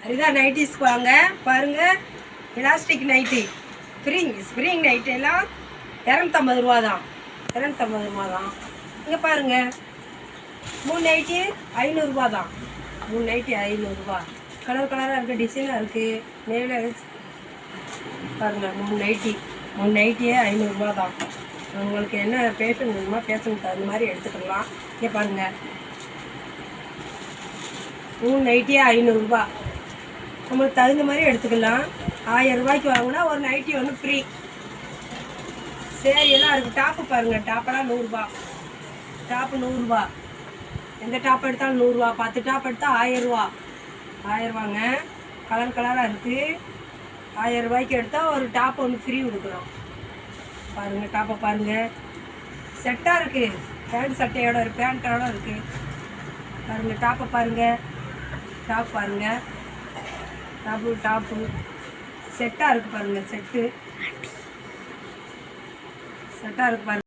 அதுதான் நைட்டிஸ்க்கு வாங்க பாருங்கள். எலாஸ்டிக் நைட்டி ஸ்ப்ரிங் நைட்டு எல்லாம் 250 ரூபா தான். 250 ரூபா தான். இங்கே பாருங்கள் 3 நைட்டி 500 ரூபா தான். 3 நைட்டி 500 ரூபா. கலர் கலராக இருக்குது, டிசைனாக இருக்குது. நேரில் பாருங்கள் 3 நைட்டியே 500 ரூபா தான். உங்களுக்கு என்ன பேஷன் வேணுமோ பேஷனுக்கு தகுந்த மாதிரி எடுத்துக்கலாம். இங்கே பாருங்கள் 3 நைட்டியே 500 ரூபா. நம்மளுக்கு தகுந்த மாதிரி எடுத்துக்கலாம். 1000 ரூபாய்க்கு வாங்கினா ஒரு நைட்டி ஒன்று ஃப்ரீ. சேரியெல்லாம் இருக்குது. டாப்பு பாருங்கள், டாப்பெல்லாம் 100 ரூபா. டாப்பு 100 ரூபா. எந்த டாப் எடுத்தாலும் 100 ரூபா. 10 டாப் எடுத்தால் 1000 ரூபா. 1000 ரூபாங்க. கலர் கலராக இருக்குது. 1000 ரூபாய்க்கு எடுத்தால் ஒரு டாப் ஒன்று ஃப்ரீ கொடுக்குறோம். பாருங்கள் டாப்பை பாருங்கள், செட்டாக இருக்குது. பேண்ட் சட்டையோட பேண்ட்டோட இருக்குது. பாருங்கள் டாப்பை பாருங்கள், டாப் பாருங்கள், டாப்பு செட்டாக இருக்குது. பாருங்கள் செட்டாக இருக்குது பாருங்கள்.